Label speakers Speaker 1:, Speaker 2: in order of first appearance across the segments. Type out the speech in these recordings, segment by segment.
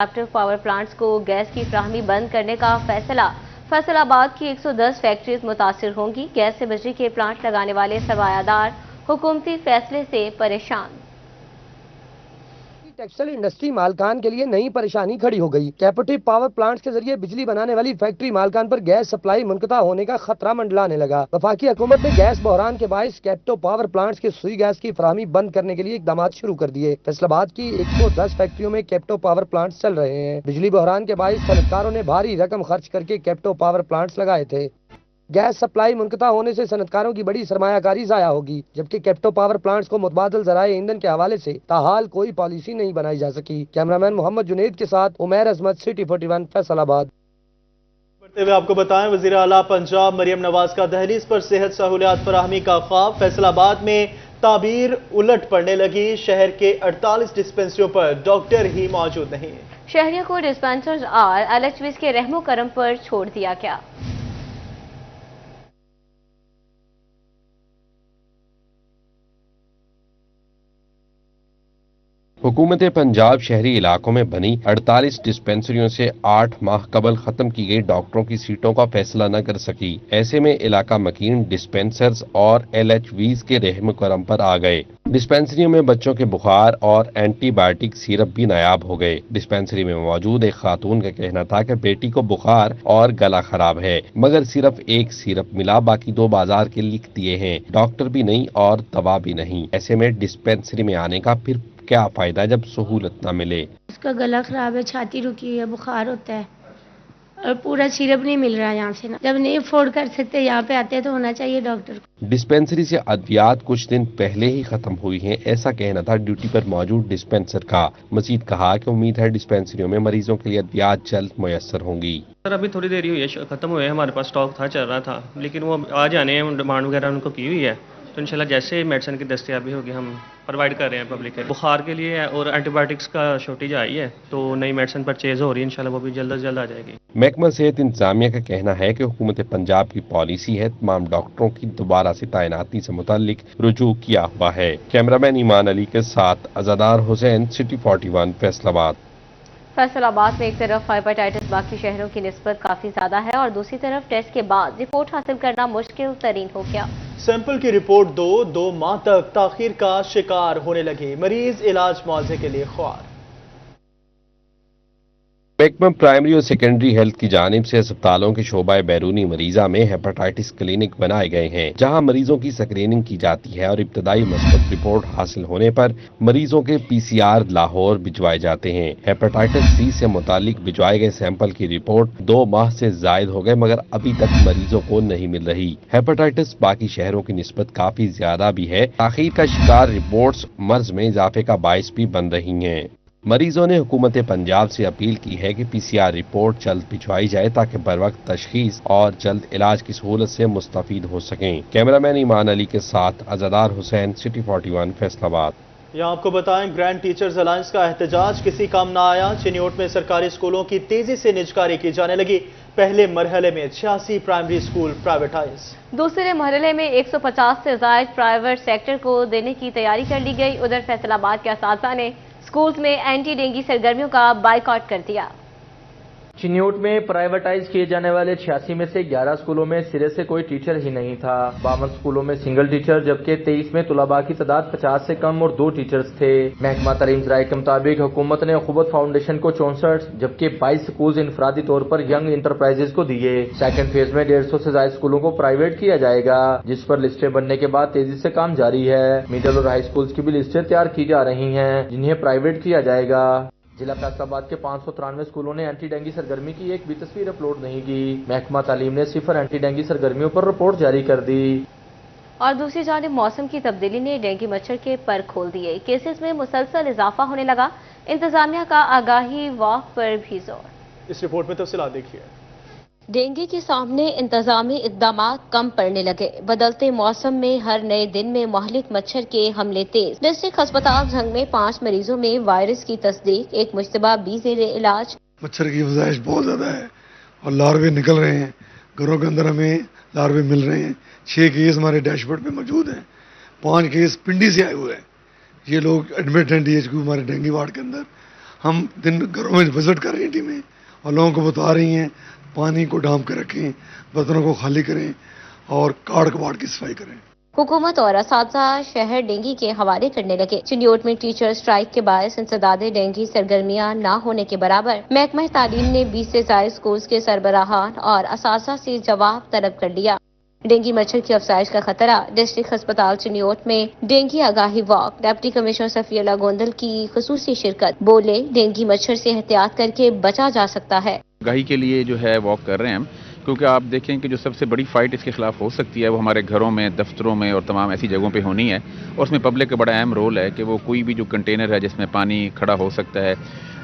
Speaker 1: Captive power plants کو gas کی فراہمی بند کرنے کا فیصلہ۔ فیصل آباد کی 110 فیکٹریز متاثر ہوں گی۔ گیس سے بجلی کے پلانٹ لگانے والے سرمایہ دار حکومتی فیصلے سے پریشان۔
Speaker 2: ٹیکسٹائل انڈسٹری مالکان کے لیے نئی پریشانی کھڑی ہو گئی۔ کیپٹیو پاور پلانٹس کے ذریعے بجلی بنانے والی فیکٹری مالکان پر گیس سپلائی منقطع ہونے کا خطرہ منڈلانے لگا۔ وفاقی حکومت نے گیس بحران کے باعث کیپٹیو پاور پلانٹس کے سوئی گیس کی فراہمی بند کرنے کے لیے اقدامات شروع کر دیے۔ فیصل آباد کی 110 فیکٹریوں میں کیپٹیو پاور پلانٹس چل رہے ہیں۔ بجلی بحران کے باعث صنعتکاروں نے بھاری رقم خرچ کر کے کیپٹیو پاور پلانٹس لگائے تھے۔ گیس سپلائی منقطع ہونے سے صنعتکاروں کی بڑی سرمایہ کاری ضائع ہوگی، جبکہ کیپٹیو پاور پلانٹس کو متبادل ذرائع ایندھن کے حوالے سے تاحال کوئی پالیسی نہیں بنائی جا سکی۔ کیمرامین محمد جنید کے ساتھ عمیر عظمت، سٹی 41 فیصل آباد۔
Speaker 3: بڑھتے ہوئے آپ کو بتائیں، وزیر اعلیٰ پنجاب مریم نواز کا دہلیز پر صحت سہولیات فراہمی کا خواب۔ فیصل آباد میں تعبیر الٹ پڑنے لگی۔ شہر کے 48 ڈسپنسریوں پر ڈاکٹر ہی موجود نہیں۔
Speaker 1: شہریوں کو ڈسپنسرز اور LHVs کے رحم و کرم پر چھوڑ دیا گیا۔
Speaker 4: حکومت پنجاب شہری علاقوں میں بنی 48 ڈسپنسریوں سے 8 ماہ قبل ختم کی گئی ڈاکٹروں کی سیٹوں کا فیصلہ نہ کر سکی۔ ایسے میں علاقہ مکین ڈسپنسرز اور LHVs کے رحم کرم پر آ گئے۔ ڈسپنسریوں میں بچوں کے بخار اور اینٹی بائیوٹک سیرپ بھی نایاب ہو گئے۔ ڈسپنسری میں موجود ایک خاتون کا کہنا تھا کہ بیٹی کو بخار اور گلا خراب ہے، مگر صرف ایک سیرپ ملا، باقی 2 بازار کے لکھ دیے ہیں۔ ڈاکٹر بھی نہیں اور دوا بھی نہیں۔ ایسے میں ڈسپنسری میں آنے کا پھر کیا فائدہ جب سہولت نہ ملے؟
Speaker 5: اس کا گلا خراب ہے، چھاتی رکی ہوئی ہے، بخار ہوتا ہے اور پورا سیرپ نہیں مل رہا یہاں سے۔ جب نہیں افورڈ کر سکتے یہاں پہ آتے ہیں تو ہونا چاہیے ڈاکٹر کو۔
Speaker 4: ڈسپنسری سے ادویات کچھ دن پہلے ہی ختم ہوئی ہیں، ایسا کہنا تھا ڈیوٹی پر موجود ڈسپنسر کا۔ مزید کہا کہ امید ہے ڈسپنسریوں میں مریضوں کے لیے ادویات جلد میسر ہوں گی۔
Speaker 6: سر ابھی تھوڑی دیر ہی ہوئی ہے، ختم ہوئے ہیں، ہمارے پاس اسٹاک تھا، چل رہا تھا، لیکن وہ آ جانے ہیں، ڈیمانڈ وغیرہ ان کو کی ہوئی ہے، تو انشاءاللہ جیسے میڈیسن کی دستیابی ہوگی ہم پرووائڈ کر رہے ہیں پبلک کے بخار کے لیے، اور اینٹی بائیوٹکس کا شارٹیج آئی ہے تو نئی میڈیسن پرچیز ہو رہی ہے، انشاءاللہ وہ بھی جلد از جلد آ جائے گی۔
Speaker 4: محکمہ صحت انتظامیہ کا کہنا ہے کہ حکومت پنجاب کی پالیسی ہے تمام ڈاکٹروں کی دوبارہ سے تعیناتی سے متعلق رجوع کیا ہوا ہے۔ کیمرامین ایمان علی کے ساتھ عزادار حسین، سٹی 41 فیصل آباد۔
Speaker 1: فیصل آباد میں ایک طرف ہیپاٹائٹس باقی شہروں کی نسبت کافی زیادہ ہے اور دوسری طرف ٹیسٹ کے بعد رپورٹ حاصل کرنا مشکل ترین ہو گیا۔
Speaker 3: سیمپل کی رپورٹ 2 ماہ تک تاخیر کا شکار ہونے لگے۔ مریض علاج معاوضے کے لیے خوار۔
Speaker 4: محکمہ پرائمری اور سیکنڈری ہیلتھ کی جانب سے اسپتالوں کے شعبہ بیرونی مریضہ میں ہیپاٹائٹس کلینک بنائے گئے ہیں، جہاں مریضوں کی اسکریننگ کی جاتی ہے اور ابتدائی مثبت رپورٹ حاصل ہونے پر مریضوں کے PCR لاہور بھجوائے جاتے ہیں۔ ہیپاٹائٹس C سے متعلق بھجوائے گئے سیمپل کی رپورٹ 2 ماہ سے زائد ہو گئے، مگر ابھی تک مریضوں کو نہیں مل رہی۔ ہیپاٹائٹس باقی شہروں کی نسبت کافی زیادہ بھی ہے۔ تاخیر کا شکار رپورٹس مرض میں اضافے کا باعث بھی بن رہی ہیں۔ مریضوں نے حکومت پنجاب سے اپیل کی ہے کہ PCR رپورٹ جلد بھجوائی جائے تاکہ بروقت تشخیص اور جلد علاج کی سہولت سے مستفید ہو سکیں۔ کیمرامین ایمان علی کے ساتھ عزادار حسین، سٹی 41 فیصل آباد۔
Speaker 3: یہاں آپ کو بتائیں، گرینڈ ٹیچرز الائنس کا احتجاج کسی کام نہ آیا۔ چنیوٹ میں سرکاری اسکولوں کی تیزی سے نجکاری کی جانے لگی۔ پہلے مرحلے میں 86 پرائمری اسکول پرائیویٹائز۔
Speaker 1: دوسرے مرحلے میں 150 سے زائد پرائیویٹ سیکٹر کو دینے کی تیاری کر لی گئی۔ ادھر فیصل آباد کے اساتذہ نے اسکولز میں اینٹی ڈینگی سرگرمیوں کا بائیکاٹ کر دیا۔
Speaker 7: چنیوٹ میں پرائیویٹائز کیے جانے والے 86 میں سے 11 اسکولوں میں سرے سے کوئی ٹیچر ہی نہیں تھا۔ 52 اسکولوں میں سنگل ٹیچر، جبکہ 23 میں طلباء کی تعداد 50 سے کم اور 2 ٹیچرز تھے۔ محکمہ تعلیم ذرائع کے مطابق حکومت نے اخوت فاؤنڈیشن کو 64 جبکہ 22 اسکولز انفرادی طور پر ینگ انٹرپرائزز کو دیے۔ سیکنڈ فیز میں 150 سے زائد اسکولوں کو پرائیویٹ کیا جائے گا، جس پر لسٹیں بننے کے بعد تیزی سے کام جاری ہے۔ میڈل اور ہائی اسکولز کی بھی لسٹیں تیار کی جا رہی ہیں جنہیں پرائیویٹ کیا جائے گا۔ ضلع فیصل آباد کے 593 اسکولوں نے اینٹی ڈینگی سرگرمی کی ایک بھی تصویر اپلوڈ نہیں کی۔ محکمہ تعلیم نے صفر اینٹی ڈینگی سرگرمیوں پر رپورٹ جاری کر دی۔
Speaker 1: اور دوسری جانب موسم کی تبدیلی نے ڈینگی مچھر کے پر کھول دیے۔ کیسز میں مسلسل اضافہ ہونے لگا۔ انتظامیہ کا آگاہی واک پر بھی زور۔
Speaker 3: اس رپورٹ میں تفصیلات دیکھیے۔
Speaker 1: ڈینگی کے سامنے انتظامی اقدامات کم پڑنے لگے۔ بدلتے موسم میں ہر نئے دن میں مہلک مچھر کے حملے تیز۔ ڈسٹرکٹ ہسپتال جھنگ میں 5 مریضوں میں وائرس کی تصدیق، ایک مشتبہ 20 زیر علاج۔
Speaker 8: مچھر کی افزائش بہت زیادہ ہے اور لاروے نکل رہے ہیں، گھروں کے اندر ہمیں لاروے مل رہے ہیں۔ 6 کیس ہمارے ڈیش بورڈ پہ موجود ہیں، 5 کیس پنڈی سے آئے ہوئے ہیں۔ یہ لوگ ایڈمٹ ہیں DHQ ہمارے ڈینگی وارڈ کے اندر۔ हम दिन घरों में विजिट कर रही हैं टीमें और लोगों को बता रही हैं पानी को ढांप के रखें, बर्तनों को खाली करें और काड़ कबाड़ की सफाई करें।
Speaker 1: हुकूमत और असातिज़ा शहर डेंगू के हवाले करने लगे। चिन्योट में टीचर स्ट्राइक के बायस इंसदादे डेंगू सरगर्मियां न होने के बराबर महकमा तालीम ने 20 से ज्यादा स्कूल्स के सरबराहान और असातिज़ा से जवाब तलब कर लिया। डेंगू मच्छर की अफजाइश का खतरा। डिस्ट्रिक्ट अस्पताल चिन्योट में डेंगू आगाही walk. Deputy commissioner Safia Gondal की खुसूसी शिरकत। बोले, डेंगू मच्छर से एहतियात करके बचा जा सकता है।
Speaker 9: आगाही के लिए जो है वॉक कर रहे हैं हम, क्योंकि आप देखें कि जो सबसे बड़ी फाइट इसके खिलाफ हो सकती है वो हमारे घरों में, दफ्तरों में और तमाम ऐसी जगहों पे होनी है। और उसमें पब्लिक का बड़ा अहम रोल है कि वो कोई भी जो कंटेनर है जिसमें पानी खड़ा हो सकता है,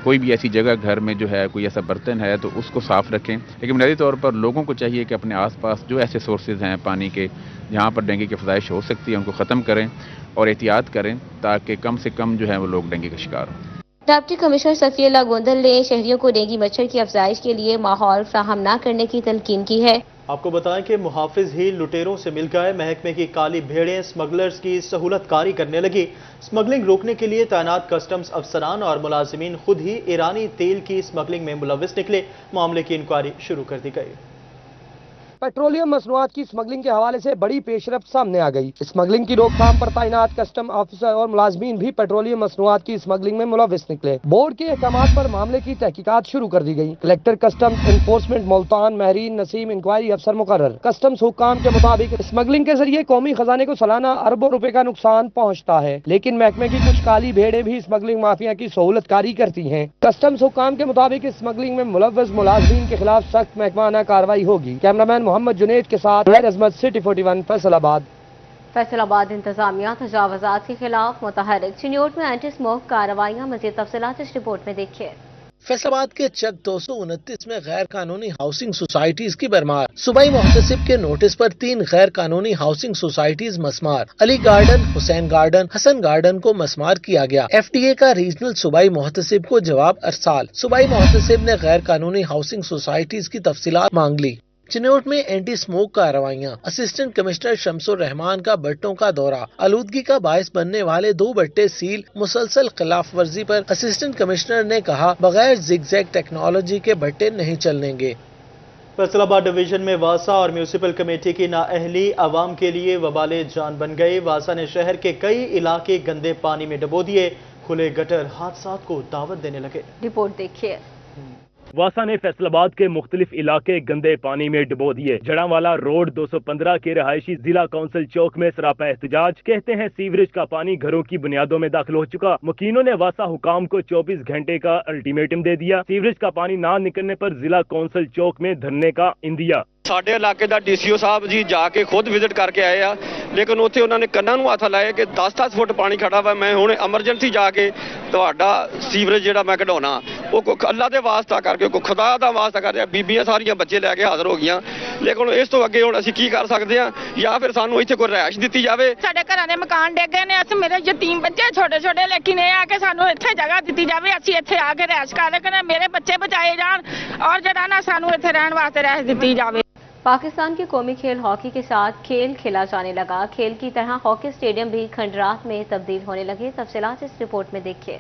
Speaker 9: कोई भी ऐसी जगह घर में जो है कोई ऐसा बर्तन है तो उसको साफ़ रखें। लेकिन बुनियादी तौर पर लोगों को चाहिए कि अपने आसपास जो ऐसे सोर्सेज हैं पानी के जहाँ पर डेंगू की फजाइश हो सकती है उनको ख़त्म करें और एहतियात करें ताकि कम से कम जो है वो लोग डेंगू का शिकार हों।
Speaker 1: डिप्टी कमिश्नर सफिया गोंदल ने शहरियों को डेंगू मच्छर की अफजाइश के लिए माहौल फ्राहम न करने की तलकीन की है।
Speaker 3: आपको बताएं कि मुहाफिज ही लुटेरों से मिल गए। महकमे की काली भेड़ें स्मगलर्स की सहूलतकारी करने लगी। स्मगलिंग रोकने के लिए तैनात कस्टम्स अफसरान और मुलाजिमीन खुद ही ईरानी तेल की स्मगलिंग में मुलविस निकले। मामले की इंक्वायरी शुरू कर दी गई।
Speaker 2: पेट्रोलियम मसनूआत की स्मगलिंग के हवाले से बड़ी पेशरफ्त सामने आ गई। स्मगलिंग की रोकथाम पर तैनात कस्टम ऑफिसर और मुलाजमीन भी पेट्रोलियम मसनूआत की स्मगलिंग में मुलविस निकले। बोर्ड के अहकामात पर मामले की तहकीकात शुरू कर दी गई। Collector customs enforcement Multan Mahreen Naseem inquiry अफसर मुकर्रर। कस्टम्स हुक्काम के मुताबिक स्मगलिंग के जरिए कौमी खजाने को सालाना अरबों रुपए का नुकसान पहुँचता है, लेकिन महकमे की कुछ काली भेड़ें भी स्मगलिंग माफिया की सहूलतकारी करती हैं। कस्टम्स हुक्काम के मुताबिक स्मगलिंग में मुलव्वस मुलाजमीन के खिलाफ सख्त महकमाना कार्रवाई होगी। कैमरामैन मोहम्मद जुनेद के साथ अजमत, सिटी 41 फैसलाबाद।
Speaker 1: फैसलाबाद इंतजामिया तजावुज़ात के खिलाफ मुतहरिक। चिन्योट में एंटी स्मोक कार्रवाइयाँ। मज़ीद तफसीलात इस रिपोर्ट में देखिए।
Speaker 10: फैसलाबाद के चक 229 में गैर कानूनी हाउसिंग सोसाइटीज की भरमार। सूबाई मुहतसिब के नोटिस पर 3 गैर कानूनी हाउसिंग सोसाइटीज मस्मार। Ali Garden, Hussain Garden, Hasan Garden को मस्मार किया गया। FTA का रीजनल सूबाई मुहतसिब को जवाब अरसाल। सूबाई मुहतसिब ने गैर कानूनी हाउसिंग सोसाइटीज की तफसीलात मांग ली। चिन्योट में एंटी स्मोक कार्रवाइयाँ। असिस्टेंट कमिश्नर शमसुर रहमान का भट्टों का दौरा। आलूदगी का बायस बनने वाले 2 भट्टे सील। मुसलसल खिलाफ वर्जी पर असिस्टेंट कमिश्नर ने कहा, बगैर जिगजैग टेक्नोलॉजी के भट्टे नहीं चलनेंगे।
Speaker 3: फैसलाबाद डिवीजन में वासा और म्यूनिसिपल कमेटी की नाअहली आवाम के लिए वबाले जान बन गई। वासा ने शहर के कई इलाके गंदे पानी में डुबो दिए। खुले गटर हादसात को दावत देने लगे। रिपोर्ट देखिए।
Speaker 11: वासा ने फैसलाबाद के मुख्तलिफ इलाके गंदे पानी में डुबो दिए। जड़ावाला रोड 215 के रहायशी जिला काउंसिल चौक में सरापा एहतजाज। कहते हैं सीवरेज का पानी घरों की बुनियादों में दाखिल हो चुका। मुकीनों ने वासा हुकाम को 24 घंटे का अल्टीमेटम दे दिया। सीवरेज का पानी ना निकलने पर जिला काउंसिल चौक में धरने का इंदिया।
Speaker 12: ਸਾਡੇ ਇਲਾਕੇ ਦਾ DCO ਸਾਹਿਬ ਜੀ ਜਾ ਕੇ ਖੁਦ ਵਿਜ਼ਿਟ ਕਰਕੇ ਆਏ ਆ, ਲੇਕਿਨ ਉੱਥੇ ਉਹਨਾਂ ਨੇ ਕੰਨਾਂ ਨੂੰ ਹੱਥ ਲਾਏ ਕਿ 10-10 ਫੁੱਟ ਪਾਣੀ ਖੜਾ ਵਾ। ਮੈਂ ਹੁਣ ਐਮਰਜੈਂਸੀ ਜਾ ਕੇ ਤੁਹਾਡਾ ਸੀਵਰੇਜ ਜਿਹੜਾ ਮੈਂ ਕਢਾਉਣਾ, ਉਹ ਅੱਲਾ ਦੇ ਵਾਸਤਾ ਕਰਕੇ, ਕੋ ਖੁਦਾ ਦਾ ਵਾਸਤਾ ਕਰਕੇ ਬੀਬੀਆਂ ਸਾਰੀਆਂ ਬੱਚੇ ਲੈ ਕੇ ਹਾਜ਼ਰ ਹੋ ਗਈਆਂ। ਲੇਕਿਨ ਇਸ ਤੋਂ ਅੱਗੇ ਹੁਣ ਅਸੀਂ ਕੀ ਕਰ ਸਕਦੇ ਆ, ਜਾਂ ਫਿਰ ਸਾਨੂੰ ਇੱਥੇ ਕੋਈ ਰਿਹਾਇਸ਼ ਦਿੱਤੀ ਜਾਵੇ।
Speaker 13: ਸਾਡੇ ਘਰਾਂ ਦੇ ਮਕਾਨ ਡਿੱਗ ਗਏ ਨੇ। ਅਸੀਂ ਮੇਰੇ ਯਤੀਮ ਬੱਚੇ ਛੋਟੇ ਛੋਟੇ, ਲੇਕਿਨ ਇਹ ਆ ਕਿ ਸਾਨੂੰ ਇੱਥੇ ਜਗ੍ਹਾ ਦਿੱਤੀ ਜਾਵੇ। ਅਸੀਂ ਇੱਥੇ ਆ ਕੇ ਰਿਹਾਇਸ਼ ਕਰ ਸਕਦੇ, ਮੇਰੇ ਬੱਚੇ ਬਚਾਏ ਜਾਣ ਔਰ ਜਿਹੜਾ ਨਾ ਸਾਨੂੰ ਇੱਥੇ ਰਹਿਣ ਵਾਸਤੇ ਰਿਹਾਇਸ਼ ਦਿੱਤੀ ਜਾਵੇ।
Speaker 1: पाकिस्तान के कौमी खेल हॉकी के साथ खेल खेला जाने लगा। खेल की तरह हॉकी स्टेडियम भी खंडरात में तब्दील होने लगे। तफसीलात इस रिपोर्ट में देखिए।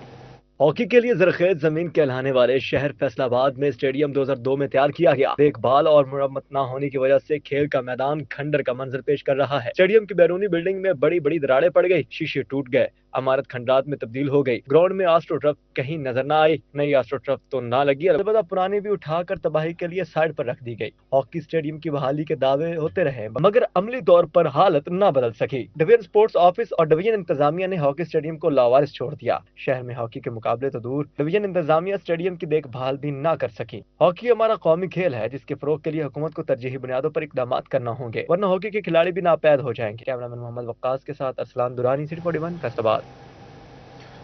Speaker 14: हॉकी के लिए जरखेज जमीन कहलाने वाले शहर फैसलाबाद में स्टेडियम 2002 में तैयार किया गया। देखभाल और मुरम्मत न होने की वजह से खेल का मैदान खंडर का मंजर पेश कर रहा है। स्टेडियम की बैरूनी बिल्डिंग में बड़ी बड़ी दरारें पड़ गई, शीशे टूट गए, इमारत खंडरात में तब्दील हो गई। ग्राउंड में आस्ट्रो ट्रफ कहीं नजर न आई। नई आस्ट्रो ट्रफ तो ना लगी, अलबत्ता पुरानी भी उठाकर तबाही के लिए साइड पर रख दी गई। हॉकी स्टेडियम की बहाली के दावे होते रहे, मगर अमली तौर पर हालत न बदल सकी। डिवीजन स्पोर्ट्स ऑफिस और डिवीजन इंतजामिया ने हॉकी स्टेडियम को लावारिस छोड़ दिया। शहर में हॉकी के मुकाबले तो दूर, डिवीजन इंतजामिया स्टेडियम की देखभाल भी न कर सकी। हॉकी हमारा कौमी खेल है जिसके फरोग के लिए हुकूमत को तरजीही बुनियादों पर इकदाम करना होंगे, वरना हॉकी के खिलाड़ी भी नापैद हो जाएंगे। कैमरामैन मोहम्मद वक्कास के साथ अरसलान दुरानी, सिटी 41 फैसलाबाद।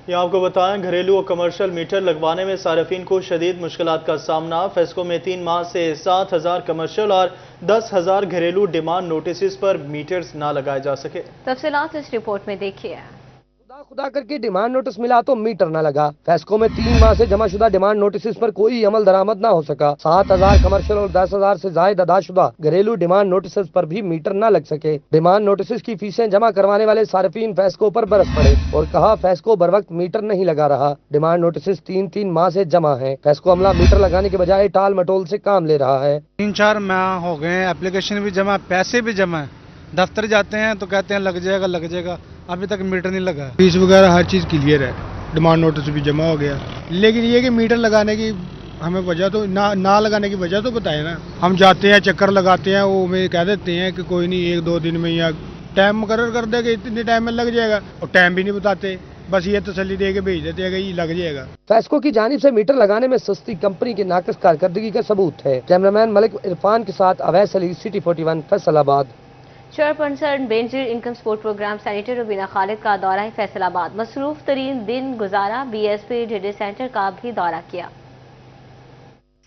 Speaker 3: यहाँ आपको बताएं, घरेलू और कमर्शियल मीटर लगवाने में सार्फिन को शदीद मुश्किलात का सामना। फेस्को में 3 माह से 7,000 कमर्शियल और 10,000 घरेलू डिमांड नोटिस पर मीटर्स ना लगाए जा सके।
Speaker 1: तफसीलात इस रिपोर्ट में देखिए।
Speaker 2: खुदा करके डिमांड नोटिस मिला तो मीटर न लगा। फेस्को में 3 माह से जमा शुदा डिमांड नोटिस पर कोई अमल दरामद न हो सका। 7,000 कमर्शियल और 10,000 से ज्यादा अदाशुदा घरेलू डिमांड नोटिस पर भी मीटर न लग सके। डिमांड नोटिस की फीसें जमा करवाने वाले सार्फिन फेस्को पर बरस पड़े और कहा फेस्को बर वक्त मीटर नहीं लगा रहा। डिमांड नोटिस 3 माह से जमा है। फेस्को अमला मीटर लगाने के बजाय टाल मटोल से काम ले रहा है।
Speaker 15: 3-4 माह हो गए, एप्लीकेशन भी जमा, पैसे भी जमा। दफ्तर जाते हैं तो कहते हैं लग जाएगा, अभी तक मीटर नहीं लगा। फीस वगैरह हर चीज़ क्लियर है, डिमांड नोटिस भी जमा हो गया, लेकिन ये कि मीटर लगाने की हमें वजह तो ना लगाने की वजह तो बताए ना। हम जाते हैं, चक्कर लगाते हैं, वो हमें कह देते हैं कि कोई नहीं 1-2 दिन में या टाइम मुकर्रर कर दे कि इतने टाइम में लग जाएगा, और टाइम भी नहीं बताते, बस ये तसल्ली दे के भेज देते हैं कि लग जाएगा।
Speaker 2: फेस्को की जानिब से मीटर लगाने में सस्ती कंपनी की नाकिस कारकर्दगी का सबूत है। कैमरामैन मलिक इरफान के साथ Awais Ali, city 41 Faisalabad.
Speaker 1: Chairperson Benazir income support programme senator Rubina Khalid का दौरा फैसलाबाद। मसरूफ तरीन दिन गुजारा, बीएसपी डेटा सेंटर का भी दौरा किया।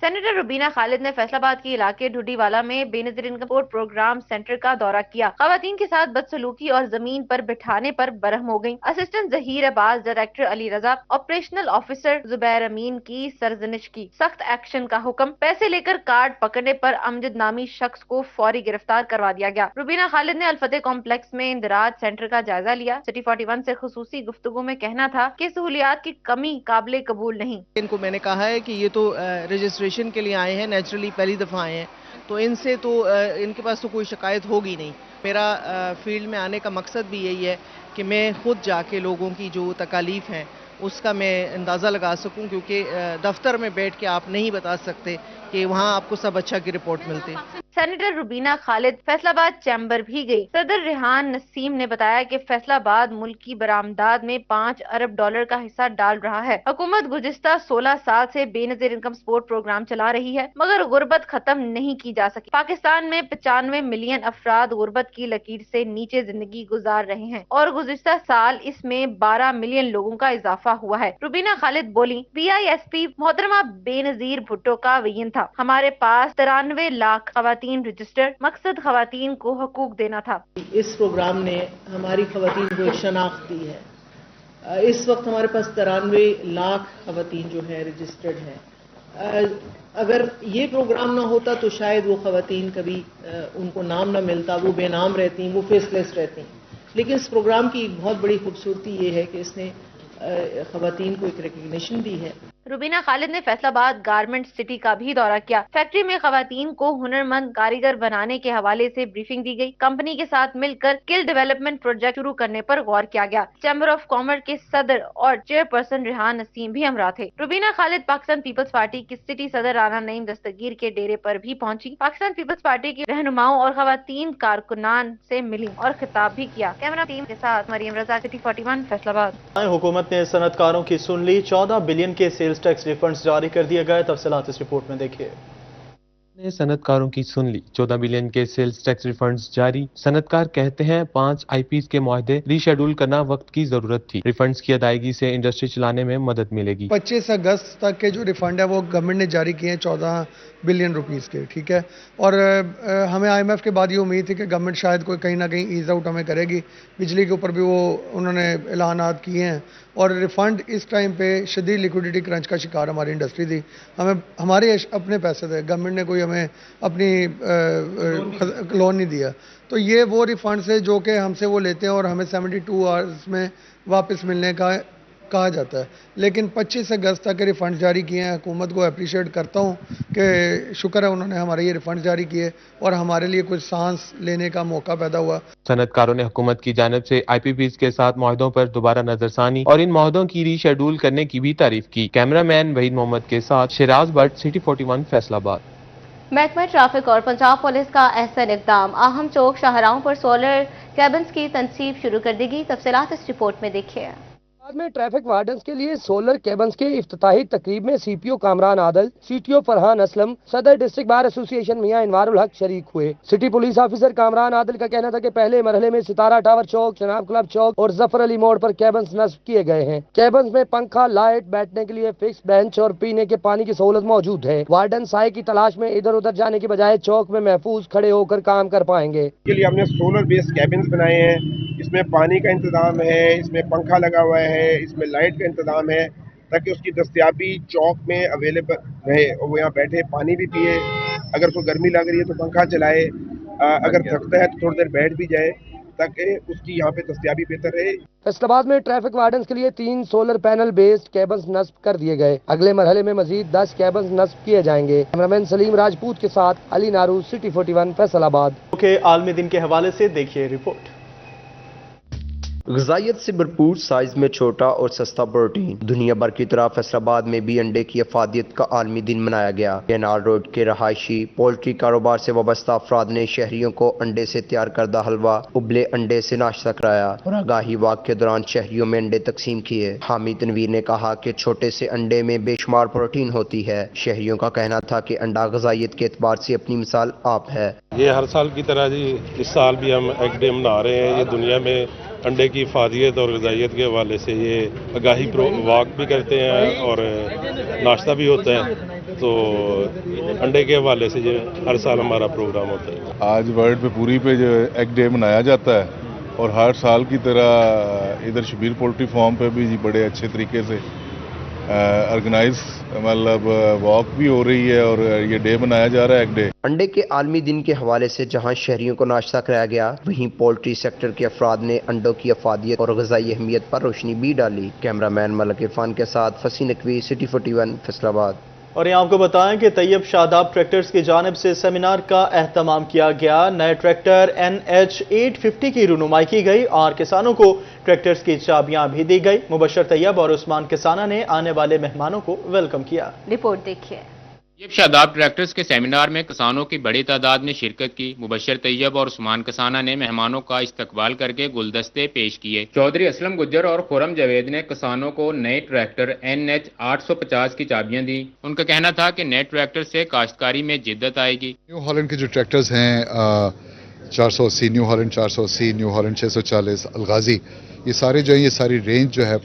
Speaker 16: सेनेटर रुबीना खालिद ने फैसलाबाद के इलाके ढुडीवाला में Benazir income support programme centre का दौरा किया। खवातीन के साथ बदसलूकी और जमीन पर बिठाने पर बरहम हो गयी। असिस्टेंट जहीर अब्बास, डायरेक्टर अली रजा, ऑपरेशनल ऑफिसर जुबैर अमीन की सरजनिश की। सख्त एक्शन का हुक्म। पैसे लेकर कार्ड पकड़ने पर अमजद नामी शख्स को फौरी गिरफ्तार करवा दिया गया। रुबीना खालिद ने अलफतेह कॉम्प्लेक्स में इंदराज सेंटर का जायजा लिया। सिटी 41 से खुसूसी गुफ्तगू में कहना था कि सहूलियात की कमी काबिल कबूल नहीं।
Speaker 17: इनको मैंने कहा है कि ये तो रजिस्ट्रेशन के लिए आए हैं, नेचुरली पहली दफ़ा आए हैं, तो इनसे तो इनके पास तो कोई शिकायत होगी नहीं। मेरा फील्ड में आने का मकसद भी यही है कि मैं खुद जाके लोगों की जो तकालीफ हैं उसका मैं अंदाज़ा लगा सकूं, क्योंकि दफ्तर में बैठ के आप नहीं बता सकते कि वहाँ आपको सब अच्छा की रिपोर्ट मिलती।
Speaker 16: सेनेटर रुबीना खालिद फैसलाबाद चैम्बर भी गई। सदर रेहान नसीम ने बताया कि फैसलाबाद मुल्क की बरामदाद में $5 अरब का हिस्सा डाल रहा है। हुकूमत गुज़िश्ता 16 साल से बेनजीर इनकम सपोर्ट प्रोग्राम चला रही है, मगर गुर्बत खत्म नहीं की जा सकी। पाकिस्तान में 95 मिलियन अफराद गुर्बत की लकीर से नीचे जिंदगी गुजार रहे हैं और गुज़िश्ता साल इसमें 12 मिलियन लोगों का इजाफा हुआ है। रुबीना खालिद बोली, PISP मोहतरमा बेनजीर भुट्टो का वयन था, हमारे पास 93 लाख खवातीन रजिस्टर, मकसद खवातीन को हकूक देना था।
Speaker 17: इस प्रोग्राम ने हमारी खवातीन को एक शनाख्त दी है। इस वक्त हमारे पास 93 लाख खवातीन जो है रजिस्टर्ड है। अगर ये प्रोग्राम ना होता तो शायद वो खवातीन कभी उनको नाम ना मिलता, वो बेनाम रहती, वो फेसलेस रहती। लेकिन इस प्रोग्राम की एक बहुत बड़ी खूबसूरती ये है कि इसने खवातीन को एक रिकग्निशन दी है।
Speaker 16: रुबीना खालिद ने फैसलाबाद गारमेंट सिटी का भी दौरा किया। फैक्ट्री में खवातीन को हुनरमंद कारीगर बनाने के हवाले से ब्रीफिंग दी गई। कंपनी के साथ मिलकर स्किल डेवलपमेंट प्रोजेक्ट शुरू करने पर गौर किया गया। चैम्बर ऑफ कॉमर्स के सदर और चेयरपर्सन रेहान नसीम भी हमरा थे। रुबीना खालिद पाकिस्तान पीपल्स पार्टी की सिटी सदर राना नईम दस्तगीर के डेरे पर भी पहुंची। पाकिस्तान पीपल्स पार्टी के रहनुमाओं और खवातीन कारकुनान से मिली और खिताब भी किया। कैमरा टीम के साथ मरियम रजा, सिटी 41 फैसलाबाद।
Speaker 3: हुकूमत ने सनतकारों की सुन ली, 14 बिलियन के सेल्स टैक्स रिफंड्स जारी कर दिए गए। तफसीलात इस रिपोर्ट में देखिए।
Speaker 18: ने सनतकारों की सुन ली, 14 बिलियन के सेल्स टैक्स रिफंड्स जारी। सनतकार कहते हैं 5 IPs के मुआहदे रीशेड्यूल करना वक्त की जरूरत थी। रिफंड्स की अदायगी से इंडस्ट्री चलाने में मदद मिलेगी।
Speaker 8: 25 अगस्त तक के जो रिफंड है वो गवर्नमेंट ने जारी किए हैं 14 बिलियन रुपीस के, ठीक है। और हमें IMF के बाद ये उम्मीद थी कि गवर्नमेंट शायद कोई कहीं ना कहीं ईज आउट हमें करेगी। बिजली के ऊपर भी वो उन्होंने ऐलानात किए हैं और रिफंड इस टाइम पे शदीद लिक्विडिटी क्रंच का शिकार हमारी इंडस्ट्री थी। हमें हमारे अपने पैसे थे, गवर्नमेंट ने कोई हमें अपनी लोन नहीं दिया। तो ये वो रिफंड्स है जो कि हमसे वो लेते हैं और हमें 72 आवर्स में वापस मिलने का कहा जाता है। लेकिन 25 अगस्त तक रिफंड जारी किए हैं। हुकूमत को अप्रिशिएट करता हूँ कि शुक्र है उन्होंने हमारे ये रिफंड जारी किए और हमारे लिए कुछ सांस लेने का मौका पैदा हुआ।
Speaker 18: सनतकारों ने हुकूमत की जानिब से IPPs के साथ मुआहदों पर दोबारा नजरसानी और इन मुआहदों की रीशेड्यूल करने की भी तारीफ की। कैमरामैन वहीद मोहम्मद के साथ शिराज भट्ट, सिटी 41 फैसलाबाद।
Speaker 1: महकमा ट्रैफिक और पंजाब पुलिस का अहसन इक़दाम, अहम चौक शाहराहों पर सोलर कैबिन्स की तनसीब शुरू कर दी गई। तफसीलात इस रिपोर्ट में देखिए।
Speaker 2: बाद में ट्रैफिक वार्डन्स के लिए सोलर केबल्स के इफ्तिताही तकरीब में CPO कामरान आदल, CTO फरहान असलम, सदर डिस्ट्रिक्ट बार एसोसिएशन मियां इनवारुल हक शरीक हुए। सिटी पुलिस ऑफिसर कामरान आदल का कहना था कि पहले मरहले में सितारा टावर चौक, शनाब क्लब चौक और जफर अली मोड़ पर केबल्स नस्ब किए गए हैं। केबल्स में पंखा, लाइट, बैठने के लिए फिक्स बेंच और पीने के पानी की सहूलत मौजूद है। वार्डन साय की तलाश में इधर उधर जाने के बजाय चौक में महफूज खड़े होकर काम कर पाएंगे।
Speaker 19: इसके लिए हमने सोलर बेस्ड केबिन्स बनाए हैं। اس میں پانی کا انتظام ہے، اس میں پنکھا لگا ہوا ہے، اس میں لائٹ کا انتظام ہے تاکہ اس کی دستیابی چوک میں اویلیبل رہے اور وہ یہاں بیٹھے پانی بھی پیے، اگر کوئی گرمی لگ رہی ہے تو پنکھا چلائے، اگر تھکتا ہے تو تھوڑی دیر بیٹھ بھی جائے تاکہ اس کی یہاں پہ دستیابی بہتر رہے۔
Speaker 2: فیصل آباد میں ٹریفک وارڈنز کے لیے 3 سولر پینل بیسڈ کیبنز نصب کر دیے گئے، اگلے مرحلے میں مزید 10 کیبنز نصب کیے جائیں گے۔ کیمرامین سلیم راجپوت کے ساتھ علی نارو، سٹی 41 فیصل آباد۔
Speaker 3: عالمی دن کے حوالے سے دیکھیے رپورٹ۔
Speaker 20: غذائیت سے بھرپور، سائز میں چھوٹا اور سستا پروٹین، دنیا بھر کی طرح فیصل آباد میں بھی انڈے کی افادیت کا عالمی دن منایا گیا۔ کینال روڈ کے رہائشی پولٹری کاروبار سے وابستہ افراد نے شہریوں کو انڈے سے تیار کردہ حلوہ، ابلے انڈے سے ناشتہ کرایا اور آگاہی واک کے دوران شہریوں میں انڈے تقسیم کیے۔ حامی تنویر نے کہا کہ چھوٹے سے انڈے میں بے شمار پروٹین ہوتی ہے۔ شہریوں کا کہنا تھا کہ انڈا غذائیت کے اعتبار سے اپنی مثال آپ ہے۔
Speaker 21: یہ ہر سال کی طرح جی اس سال بھی ہم ایگ ڈے منا رہے ہیں۔ یہ دنیا میں انڈے کی افادیت اور غذائیت کے حوالے سے یہ آگاہی واک بھی کرتے ہیں اور ناشتہ بھی ہوتا ہے، تو انڈے کے حوالے سے یہ ہر سال ہمارا پروگرام ہوتا ہے۔
Speaker 22: آج ورلڈ پہ پوری پہ جو ایگ ڈے منایا جاتا ہے اور ہر سال کی طرح ادھر شبیر پولٹری فارم پہ بھی بڑے اچھے طریقے سے آرگنائز مطلب واک بھی ہو رہی ہے اور یہ ڈے منایا جا رہا ہے ایگ ڈے۔
Speaker 20: انڈے کے عالمی دن کے حوالے سے جہاں شہریوں کو ناشتہ کرایا گیا، وہیں پولٹری سیکٹر کے افراد نے انڈوں کی افادیت اور غذائی اہمیت پر روشنی بھی ڈالی۔ کیمرامین ملک عرفان کے ساتھ فصیح نقوی، سٹی 41 فیصل آباد۔
Speaker 3: اور یہاں آپ کو بتائیں کہ طیب شاداب ٹریکٹرز کی جانب سے سیمینار کا اہتمام کیا گیا۔ نئے ٹریکٹر NH 850 کی رونمائی کی گئی اور کسانوں کو ٹریکٹرز کی چابیاں بھی دی گئی۔ مبشر طیب اور عثمان کسانہ نے آنے والے مہمانوں کو ویلکم کیا۔
Speaker 23: رپورٹ دیکھیے۔ طیب شاداب ٹریکٹرز کے سیمینار میں کسانوں کی بڑی تعداد نے شرکت کی۔ مبشر طیب اور عثمان کسانہ نے مہمانوں کا استقبال کر کے گلدستے پیش کیے۔ چودھری اسلم گجر اور خرم جاوید نے کسانوں کو نئے ٹریکٹر NH 850 کی چابیاں دی۔ ان کا کہنا تھا کہ نئے ٹریکٹر سے کاشتکاری میں جدت آئے گی۔
Speaker 24: نیو ہالینڈ کے جو ٹریکٹرز ہیں 480 نیو ہالینڈ 480 نیو ہالینڈ 640 الغازی، یہ سارے جو ہیں یہ ساری رینج جو ہے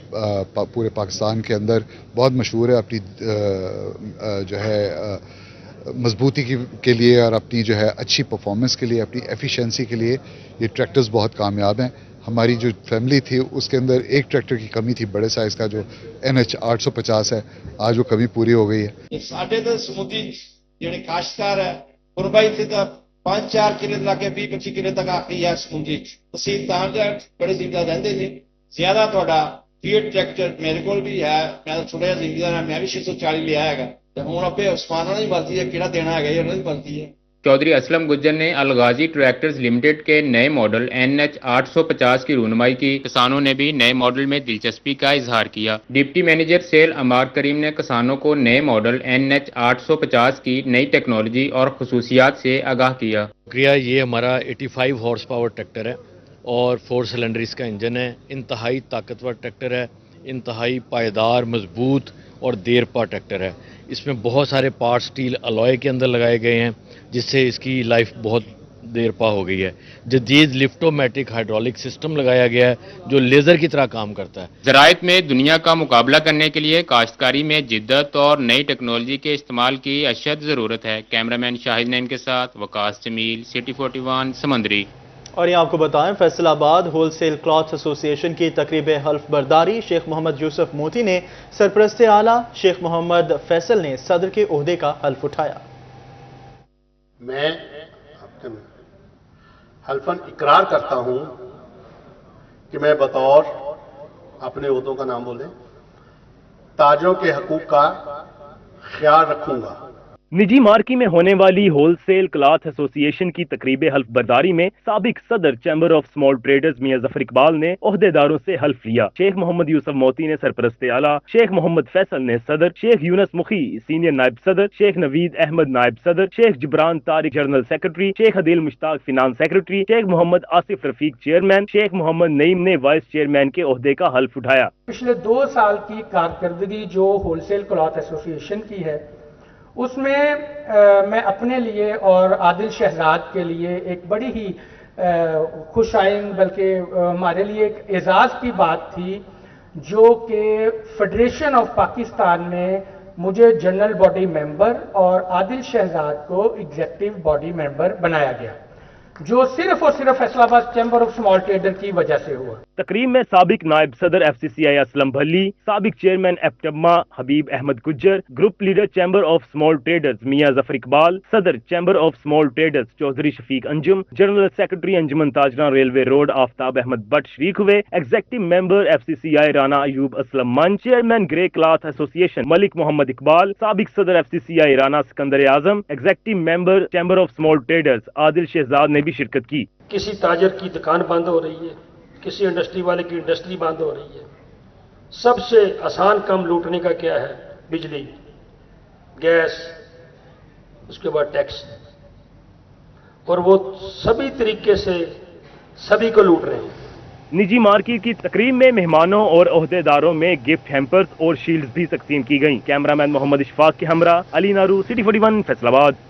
Speaker 24: پورے پاکستان کے اندر بہت مشہور ہے اپنی جو ہے مضبوطی کے لیے اور اپنی جو ہے اچھی پرفارمنس کے لیے، اپنی ایفیشنسی کے لیے یہ ٹریکٹرز بہت کامیاب ہیں۔ ہماری جو فیملی تھی اس کے اندر ایک ٹریکٹر کی کمی تھی بڑے سائز کا جو NH 850 ہے، آج وہ کمی پوری ہو گئی ہے۔
Speaker 25: ساڈے تے سمودی جڑے کاشتکار ہے قربائی تے 5-4 کلے تک 20-25 کلے تک آتی ہے سمودی تحصیل تاندر بڑے زمیندار رہندے نے زیادہ تھوڑا فیٹ ٹریکٹر میرے کول بھی ہے، میں چھوٹا زمیندار ہاں، میں بھی 640 لے آیا گا تے ہن اپے عثمانہ نہیں بلتی ہے کیڑا دینا ہے یہ نہیں بلتی ہے۔
Speaker 23: چودھری اسلم گجر نے الغازی ٹریکٹرز لمیٹڈ کے نئے ماڈل NH 850 کی رونمائی کی۔ کسانوں نے بھی نئے ماڈل میں دلچسپی کا اظہار کیا۔ ڈپٹی مینیجر سیل عمار کریم نے کسانوں کو نئے ماڈل NH 850 کی نئی ٹیکنالوجی اور خصوصیات سے آگاہ کیا۔
Speaker 26: شکریہ، یہ ہمارا 85 ہارس پاور ٹریکٹر ہے اور 4 سلنڈر اس کا انجن ہے۔ انتہائی طاقتور ٹریکٹر ہے، انتہائی پائیدار، مضبوط اور دیر پا ٹریکٹر ہے۔ اس میں بہت سارے پارٹ سٹیل الوائے کے اندر لگائے گئے ہیں جس سے اس کی لائف بہت دیر پا ہو گئی ہے۔ جدید لفٹومیٹک ہائیڈرولک سسٹم لگایا گیا ہے جو لیزر کی طرح کام کرتا ہے۔
Speaker 23: زراعت میں دنیا کا مقابلہ کرنے کے لیے کاشتکاری میں جدت اور نئی ٹیکنالوجی کے استعمال کی اشد ضرورت ہے۔ کیمرامین شاہد نعیم کے ساتھ وقاص جمیل، سٹی 41 سمندری۔
Speaker 3: اور یہ آپ کو بتائیں فیصل آباد ہول سیل کلاتھ ایسوسی ایشن کی تقریب حلف برداری شیخ محمد یوسف موتی نے سرپرست اعلیٰ شیخ محمد فیصل نے صدر کے عہدے کا حلف اٹھایا۔
Speaker 27: میں حلفاً اقرار کرتا ہوں کہ میں بطور اپنے عہدوں کا نام بولیں تاجروں کے حقوق کا خیال رکھوں گا۔
Speaker 11: نجی مارکی میں ہونے والی ہول سیل کلاتھ ایسوسی ایشن کی تقریب حلف برداری میں سابق صدر چیمبر آف اسمال ٹریڈرز میاں ظفر اقبال نے عہدیداروں سے حلف لیا۔ شیخ محمد یوسف موتی نے سرپرست اعلیٰ، شیخ محمد فیصل نے صدر، شیخ یونس مخی سینئر نائب صدر، شیخ نوید احمد نائب صدر، شیخ جبران طارق جنرل سیکرٹری، شیخ عدیل مشتاق فینانس سیکرٹری، شیخ محمد آصف رفیق چیئرمین، شیخ محمد نعیم نے وائس چیئرمین کے عہدے کا حلف اٹھایا۔
Speaker 28: پچھلے 2 سال کی کارکردگی جو ہول سیل کلاتھ ایسوسی ایشن کی ہے اس میں میں اپنے لیے اور عادل شہزاد کے لیے ایک بڑی ہی خوش آئند بلکہ ہمارے لیے ایک اعزاز کی بات تھی جو کہ فیڈریشن آف پاکستان میں مجھے جنرل باڈی ممبر اور عادل شہزاد کو ایگزیکٹو باڈی ممبر بنایا گیا۔ जो सिर्फ और सिर्फ Faisalabad chamber of small trader की वजह से हुआ।
Speaker 11: तकरीब में साबिक नायब सदर FCCI असलम भल्ली, साबिक chairman APTMA Habib Ahmad Gujjar, group leader chamber of small traders Mian Zafar Iqbal, सदर chamber of small traders Chaudhry Shafiq Anjum, general secretary Anjuman Tajran railway road Aftab Ahmad Bhatt शरीक हुए। Executive member FCCI Rana Ayub Aslam Manj, chairman grey cloth association Malik Muhammad Iqbal, साबिक सदर FCCI Rana Sikandar Azam, executive member chamber of small traders Adil Shahzad ने भी शिरकत की।
Speaker 28: किसी ताजर की दुकान बंद हो रही है, किसी इंडस्ट्री वाले की इंडस्ट्री बंद हो रही है। सबसे आसान काम लूटने का क्या है? बिजली, गैस, उसके बाद टैक्स, और वो सभी तरीके से सभी को लूट रहे हैं।
Speaker 11: निजी मार्केट की तकरीब में मेहमानों और ओहदेदारों में गिफ्ट हैम्पर्स और शील्ड्स भी तकसीम की गईं। कैमरामैन मोहम्मद इशफाक के हमरा अली नारू, सिटी 41 फैसलाबाद।